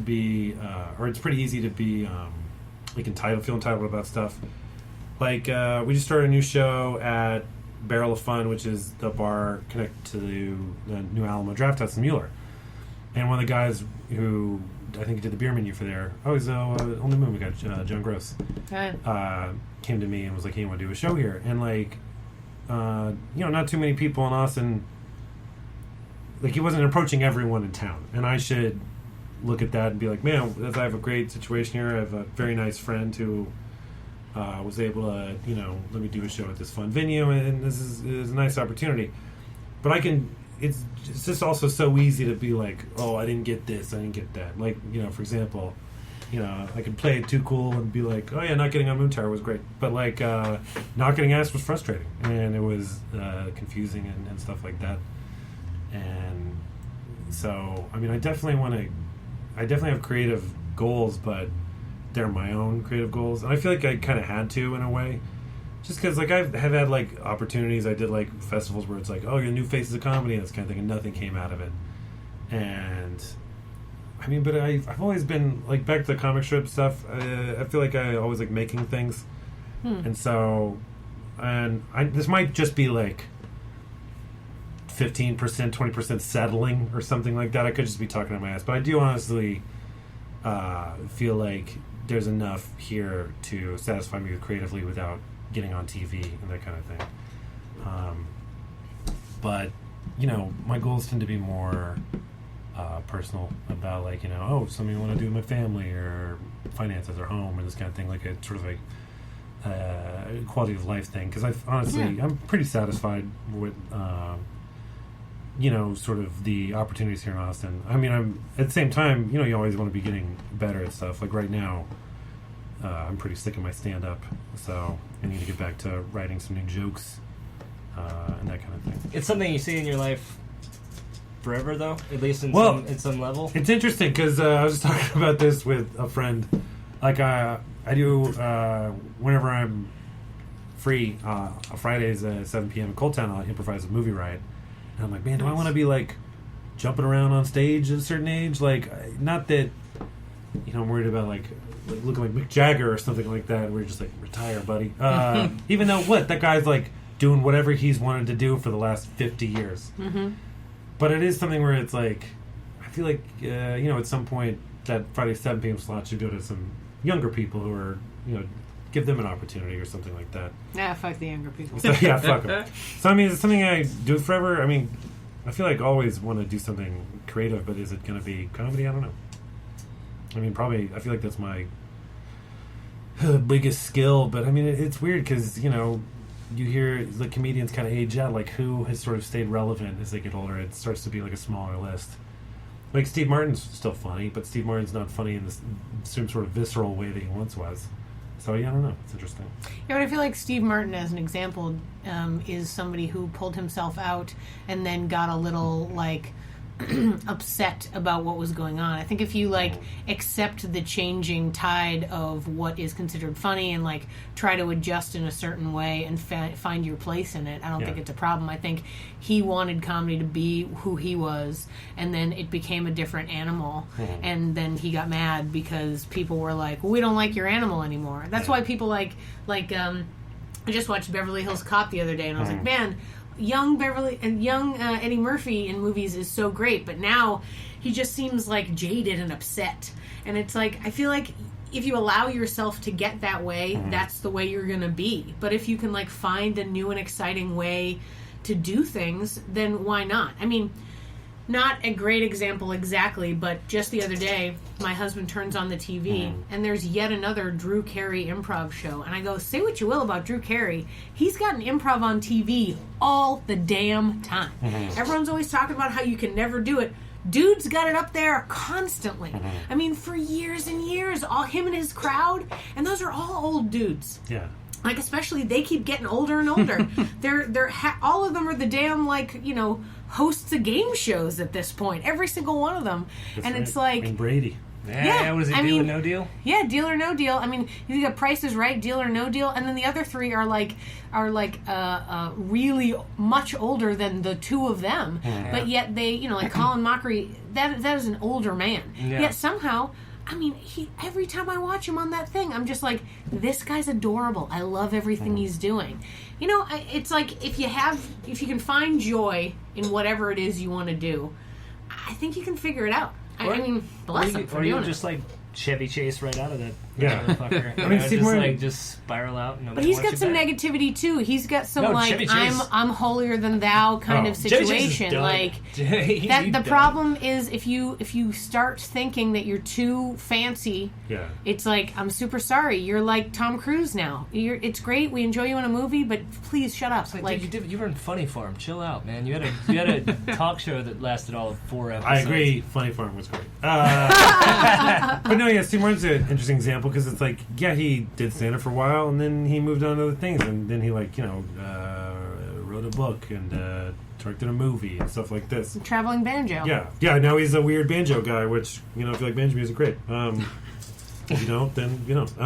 be, or it's pretty easy to be, feel entitled about stuff. Like, we just started a new show at Barrel of Fun, which is the bar connected to the New Alamo Draft House in Mueller. And one of the guys who I think did the beer menu for there, he's on the moon. We got John Gross. Came to me and was like, "Hey, you want to do a show here?" And like, not too many people in Austin. Like, he wasn't approaching everyone in town, and I should look at that and be like, "Man, I have a great situation here. I have a very nice friend who was able to, let me do a show at this fun venue, and this is a nice opportunity." But I can. It's just also so easy to be like, "Oh, I didn't get this, I didn't get that." Like, for example, I could play it too cool and be like, "Oh yeah, not getting on Moon Tower was great," but like, not getting asked was frustrating, and it was confusing and stuff like that. And so, I mean, I definitely have creative goals, but they're my own creative goals, and I feel like I kind of had to in a way. Just because, like, I have had, like, opportunities. I did, like, festivals where it's like, oh, you're new faces of comedy, and this kind of thing, and nothing came out of it. And, I mean, but I've always been, like, back to the comic strip stuff, I feel like I always like making things. And so, this might just be, like, 15%, 20% settling or something like that. I could just be talking on my ass. But I do honestly feel like there's enough here to satisfy me creatively without getting on TV and that kind of thing. But, my goals tend to be more personal about, like, something I want to do with my family or finances or home or this kind of thing, like a sort of a quality of life thing. Because I'm pretty satisfied with, sort of the opportunities here in Austin. I mean, I'm at the same time, you always want to be getting better at stuff. Like right now, I'm pretty sick of my stand-up, so I need to get back to writing some new jokes and that kind of thing. It's something you see in your life forever, though, at least in some level. It's interesting because I was talking about this with a friend. Like I do whenever I'm free, Fridays at 7 p.m. at ColdTowne, I'll improvise a movie riot. And I'm like, man, do I want to be like jumping around on stage at a certain age? Like, not that I'm worried about like looking like Mick Jagger or something like that. We're just like, retire, buddy. Even though that guy's like doing whatever he's wanted to do for the last 50 years. Mm-hmm. But it is something where it's like, I feel like at some point that Friday 7 p.m. slot should go to some younger people who are give them an opportunity or something like that. Yeah, fuck the younger people. So, yeah, fuck them. So I mean, is it something I do forever? I mean, I feel like I always want to do something creative, but is it going to be comedy? I don't know. I mean, probably, I feel like that's my biggest skill, but I mean, it's weird because, you hear the comedians kind of age out, like who has sort of stayed relevant as they get older. It starts to be like a smaller list. Like Steve Martin's still funny, but Steve Martin's not funny in the same sort of visceral way that he once was. So, yeah, I don't know. It's interesting. Yeah, but I feel like Steve Martin, as an example, is somebody who pulled himself out and then got a little, like, upset about what was going on. I think if you, like, accept the changing tide of what is considered funny and, like, try to adjust in a certain way and find your place in it, I don't think it's a problem. I think he wanted comedy to be who he was, and then it became a different animal, and then he got mad because people were like, well, we don't like your animal anymore. That's why people I just watched Beverly Hills Cop the other day, and I was like, man, young Eddie Murphy in movies is so great, but now he just seems like jaded and upset. And it's like, I feel like if you allow yourself to get that way, that's the way you're gonna be. But if you can like find a new and exciting way to do things, then why not? I mean, not a great example exactly, but just the other day, my husband turns on the TV, and there's yet another Drew Carey improv show. And I go, say what you will about Drew Carey, he's got an improv on TV all the damn time. Everyone's always talking about how you can never do it. Dude's got it up there constantly. I mean, for years and years, all him and his crowd, and those are all old dudes. Yeah. Like, especially, they keep getting older and older. They're all of them are the damn, like, hosts of game shows at this point. Every single one of them. That's and right. It's like... And Brady. Yeah, was it Deal or No Deal? Yeah, Deal or No Deal. I mean, you got Price is Right, Deal or No Deal, and then the other three are really much older than the two of them. Yeah. But yet they, like Colin Mockery, that is an older man. Yeah. Yet somehow, I mean, every time I watch him on that thing, I'm just like, this guy's adorable. I love everything he's doing. It's like if you can find joy in whatever it is you want to do, I think you can figure it out. I mean, bless him for doing it. Just like Chevy Chase right out of that Yeah. motherfucker. I mean, Steve just spiral out. But he's got some negativity too. He's got some Chevy Chase. I'm holier than thou kind of situation. Like that. The problem is if you start thinking that you're too fancy. Yeah. It's like, I'm super sorry. You're like Tom Cruise now. It's great. We enjoy you in a movie, but please shut up. Like you were in Funny Farm. Chill out, man. You had a talk show that lasted all of 4 episodes. I agree. Funny Farm was great. But no, yeah, Steve Martin's an interesting example because it's like, yeah, he did stand-up for a while, and then he moved on to other things, and then he wrote a book and directed a movie and stuff like this. Traveling banjo. Yeah. Now he's a weird banjo guy, which if you like banjo music, great. If you don't, then you don't.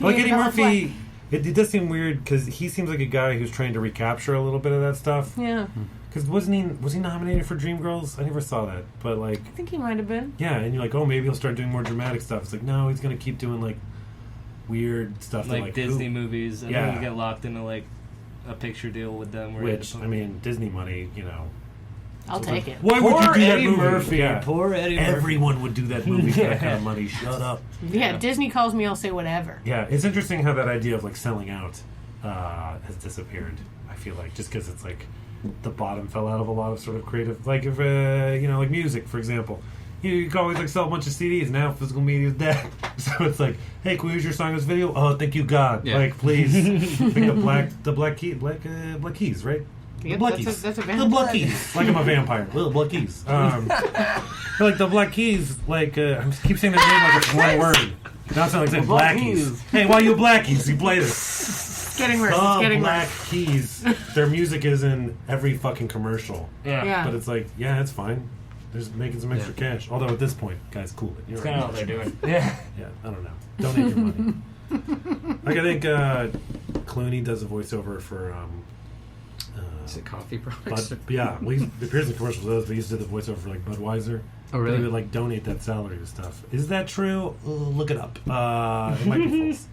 Like Eddie Murphy, it does seem weird because he seems like a guy who's trying to recapture a little bit of that stuff. Yeah. Because was he nominated for Dreamgirls? I never saw that, but like, I think he might have been. Yeah, and you're like, oh, maybe he'll start doing more dramatic stuff. It's like, no, he's gonna keep doing like weird stuff, like Disney movies, and then you get locked into like a picture deal with them. Which I mean, Disney money, I'll take it. Why would you do that movie? Murphy. Yeah. Poor Eddie Murphy. Everyone would do that movie for that kind of money. Shut up. Yeah, Disney calls me, I'll say whatever. Yeah, it's interesting how that idea of like selling out has disappeared. I feel like just because it's like the bottom fell out of a lot of sort of creative, like if like music, for example. You can always like sell a bunch of CDs. Now physical media is dead, so it's like, hey, can we use your song as video? Oh, thank you, God. Yeah. Like, please, pick the black keys, right? Yep, the Black Keys. That's a vampire. The Black Keys. Like I'm a vampire. Little Black Keys. Like the Black Keys. Like I keep saying the name like it's one word. Now it's not like saying Black Keys. Hey, why you Black Keys? You play this. It's getting worse. It's getting Black worse. Keys. Their music is in every fucking commercial. Yeah. But it's like, yeah, it's fine. They're just making some extra cash. Although at this point, guys, cool it. That's kind of what they're doing. Yeah. Yeah, I don't know. Donate your money. Like I think Clooney does a voiceover for is it coffee products? Yeah, well, he appears in commercials with those, but he used to do the voiceover for like Budweiser. Oh, really? He would like donate that salary to stuff. Is that true? Look it up. It might be false.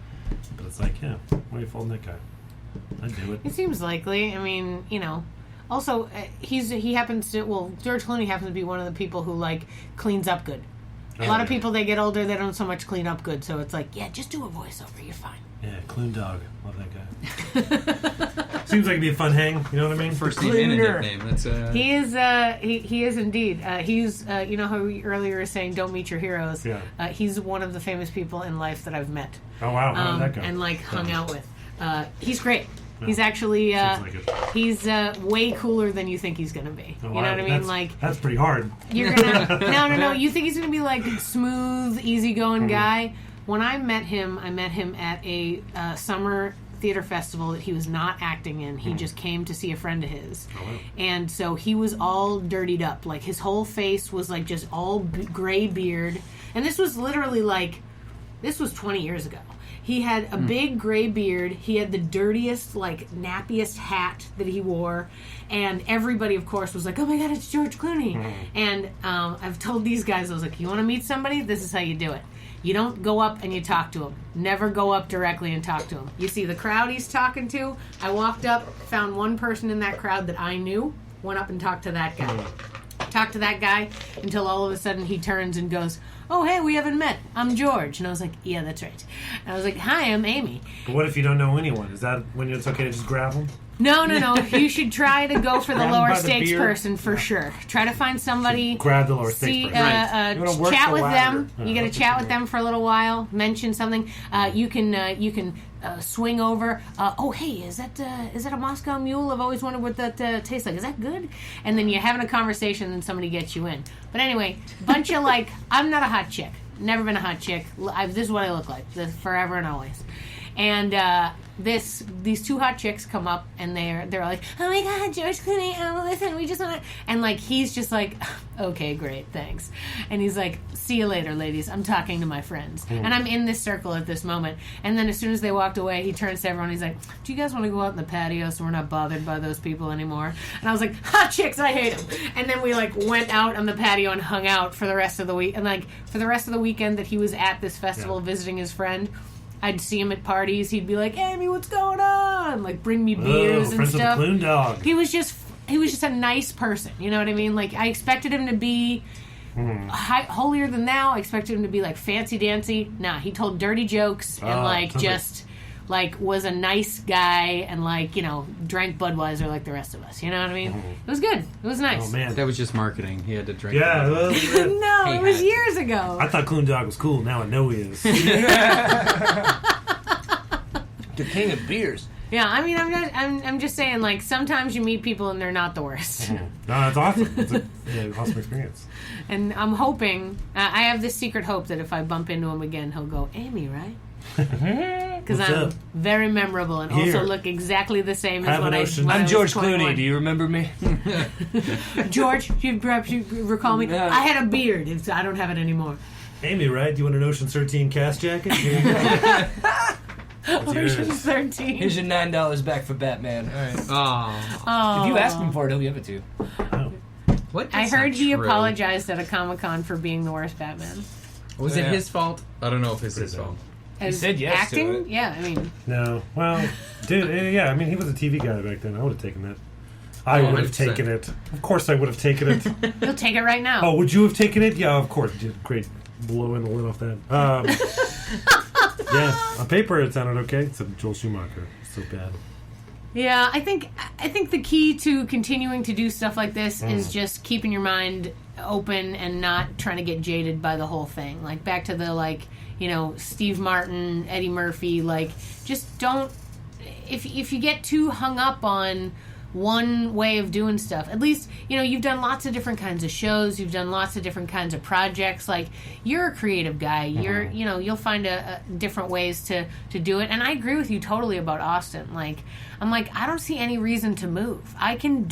But it's like, yeah, why are you following that guy? I'd do it. It seems likely. I mean, Also, he happens to. Well, George Clooney happens to be one of the people who like cleans up good. A lot of people, they get older, they don't so much clean up good. So it's like, yeah, just do a voiceover. You're fine. Yeah, Clune Dog. Love that guy. Seems like it'd be a fun hang. You know what I mean? First name and a nickname. That's He is. He is indeed. He's. You know how we earlier were saying, "Don't meet your heroes." Yeah. He's one of the famous people in life that I've met. Oh wow! How did that go? And like hung out with. He's great. No, he's actually. He's way cooler than you think he's gonna be. Oh, you know what I mean? That's pretty hard. You're gonna. No. You think he's gonna be like smooth, easygoing guy? When I met him at a summer theater festival that he was not acting in. He just came to see a friend of his. Oh, wow. And so he was all dirtied up. Like, his whole face was, like, just all gray beard. And this was literally, like, this was 20 years ago. He had a big gray beard. He had the dirtiest, like, nappiest hat that he wore. And everybody, of course, was like, oh, my God, it's George Clooney. And I've told these guys, I was like, you want to meet somebody? This is how you do it. You don't go up and you talk to him. Never go up directly and talk to him. You see the crowd he's talking to. I walked up, found one person in that crowd that I knew, went up and talked to that guy. Talked to that guy until all of a sudden he turns and goes, oh, hey, we haven't met. I'm George. And I was like, yeah, that's right. And I was like, hi, I'm Amy. But what if you don't know anyone? Is that when it's okay to just grab them? No. You should try to go for the lower stakes person for sure. Try to find somebody. Grab the lower stakes person. Chat with them. You got to chat with them for a little while. Mention something. You can swing over. Oh, hey, is that a Moscow Mule? I've always wondered what that tastes like. Is that good? And then you're having a conversation, and somebody gets you in. But anyway, bunch of like, I'm not a hot chick. Never been a hot chick. This is what I look like, forever and always. And these two hot chicks come up, and they're like, oh my God, George Clooney, oh, listen, we just want to... And, like, he's just like, okay, great, thanks. And he's like, see you later, ladies. I'm talking to my friends. And I'm in this circle at this moment. And then as soon as they walked away, he turns to everyone, he's like, do you guys want to go out in the patio so we're not bothered by those people anymore? And I was like, hot chicks, I hate them. And then we, like, went out on the patio and hung out for the rest of the week. And, like, for the rest of the weekend that he was at this festival visiting his friend... I'd see him at parties. He'd be like, "Amy, what's going on?" Like, bring me beers and stuff. Friends with the Clune Dog. He was just a nice person. You know what I mean? Like, I expected him to be holier than thou. I expected him to be like fancy dancy. Nah, he told dirty jokes and like was a nice guy and like, you know, drank Budweiser like the rest of us. You know what I mean? It was good. It was nice. Oh man, That was just marketing. He had to drink. yeah. Well, No, He it was had- years ago. I thought Clune Dog was cool. Now I know he is. The king of beers. Yeah, I mean, I'm just saying, like, sometimes you meet people and they're not the worst. No, that's awesome. It's an awesome experience. And I'm hoping, I have this secret hope that if I bump into him again, he'll go, Amy, right? Because What's I'm up? very memorable and Here. also look exactly the same as Have when an I ocean. when I I'm was George 21. Clooney. Do you remember me? George, perhaps you recall me? Yeah. I had a beard. I don't have it anymore. Amy, right? Do you want an Ocean's 13 cast jacket? Here you go. What's yours? Ocean's 13. Here's your $9 back for Batman. All right. Oh. Oh. If you ask him for it, he'll give it to you. Oh. What? I That's heard not he true. apologized at a Comic-Con for being the worst Batman. Was it Yeah. his fault? I don't know if it's his Pretty fault. As said yes to acting? it. Yeah, I mean, No. Well, dude, yeah, I mean, he was a TV guy back then. I would have taken that. I would have 100%. taken it. Of course I would have taken it. he'll take it right now. Oh, would you have taken it? Yeah, of course. Did great blowing the lid off that. Yeah, on paper it sounded okay. Except Joel Schumacher. So bad. Yeah, I think the key to continuing to do stuff like this is just keeping your mind open and not trying to get jaded by the whole thing. Like back to the like, you know, Steve Martin, Eddie Murphy, like just don't if you get too hung up on one way of doing stuff. At least, you know, you've done lots of different kinds of shows, you've done lots of different kinds of projects. Like, you're a creative guy. You're, you know, you'll find a different ways to do it. And I agree with you totally about Austin. Like, I'm like, I don't see any reason to move. I can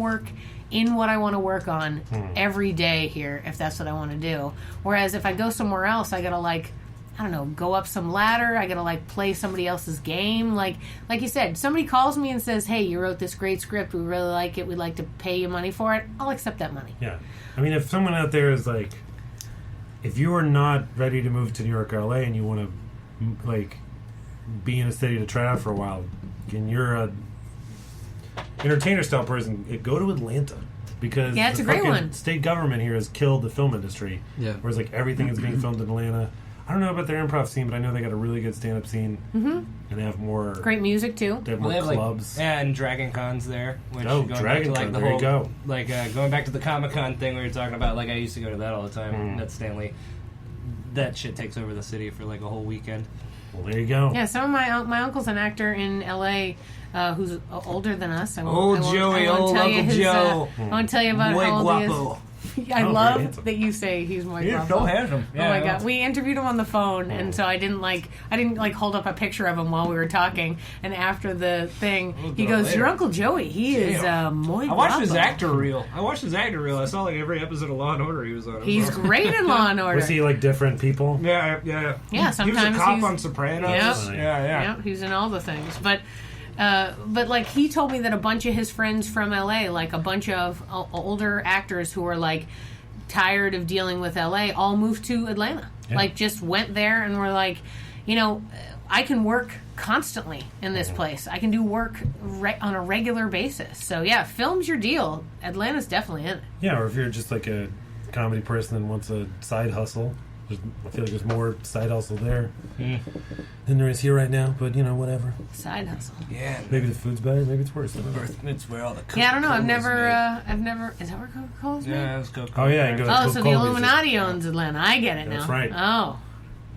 work in what I want to work on every day here if that's what I want to do. Whereas if I go somewhere else, I gotta like, I don't know, go up some ladder. I gotta like play somebody else's game. Like you said, somebody calls me and says, "Hey, you wrote this great script. We really like it. We'd like to pay you money for it." I'll accept that money. Yeah. I mean, if someone out there is like, if you are not ready to move to New York or LA and you want to, like, be in a city to try out for a while, and you're a entertainer style person, go to Atlanta. Because Yeah, it's the a great fucking one. state government here has killed the film industry. Yeah. Whereas, like, everything is being filmed in Atlanta. I don't know about their improv scene, but I know they got a really good stand-up scene. Mm-hmm. And they have more... Great music too. They have Well, more they have clubs. and Dragon Con's there. Which Oh, going Dragon back to, like, Con, the there you whole, go. Like, going back to the Comic-Con thing we were talking about, like, I used to go to that all the time. That's Stanley. That shit takes over the city for, like, a whole weekend. Well, there you go. Yeah, some of my uncle's an actor in L.A. Who's older than us. Old Joey, old tell you Uncle his, Joe. I won't tell you about Muy how old guapo. he is. I Oh, very love handsome. that you say he's muy Yeah, guapo. so handsome. Oh my god, we interviewed him on the phone, and so I didn't hold up a picture of him while we were talking. And after the thing, he goes, later. "Your Uncle Joey, he is muy I watched his guapo." actor reel. I saw like every episode of Law and Order he was on. He's great in Law and Order. Was he like different people? Yeah. Yeah, He was a sometimes cop he's- on Sopranos. Yep. Yeah. Yeah, he's in all the things. But like he told me that a bunch of his friends from LA, like a bunch of older actors who were like tired of dealing with LA, all moved to Atlanta. Yeah. Like just went there and were like, you know, I can work constantly in this place. I can do work on a regular basis. So yeah, film's your deal. Atlanta's definitely in it. Yeah, or if you're just like a comedy person and wants a side hustle, I feel like there's more side hustle there than there is here right now. But you know, whatever. Side hustle. Yeah. Maybe the food's better. Maybe it's worse. I don't know. It's where all the Yeah, I don't know. I've Coca-Cola's never. Is that where Coca-Cola's made. made? Yeah, it's Coca-Cola. Oh yeah, you go to Oh, so the Coca-Cola Illuminati owns Atlanta. I get it now. That's right. Oh,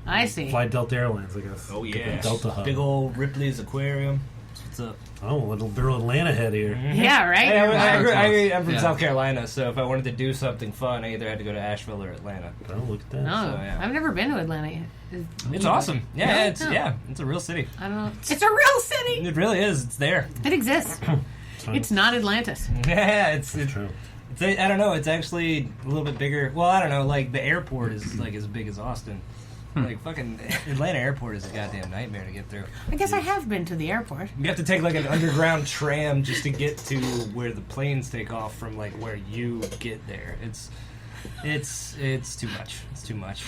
I see. Fly Delta Airlines, I guess. Oh Get yeah. the Delta hub. Big old Ripley's Aquarium. What's up? Oh, little Atlanta head here. Yeah, right. Hey, I'm from Yeah. South Carolina, so if I wanted to do something fun, I either had to go to Asheville or Atlanta. Oh, look at that. No, So, yeah. I've never been to Atlanta yet. It's awesome. Yeah, Yeah? it's a real city. I don't know. It's a real city. It really is. It's there. It exists. It's not Atlantis. Yeah, it's True. I don't know. It's actually a little bit bigger. Well, I don't know. Like the airport is like as big as Austin. Like fucking Atlanta airport is a goddamn nightmare to get through. I guess I have been to the airport. You have to take like an underground tram just to get to where the planes take off from like where you get there. It's too much. It's too much.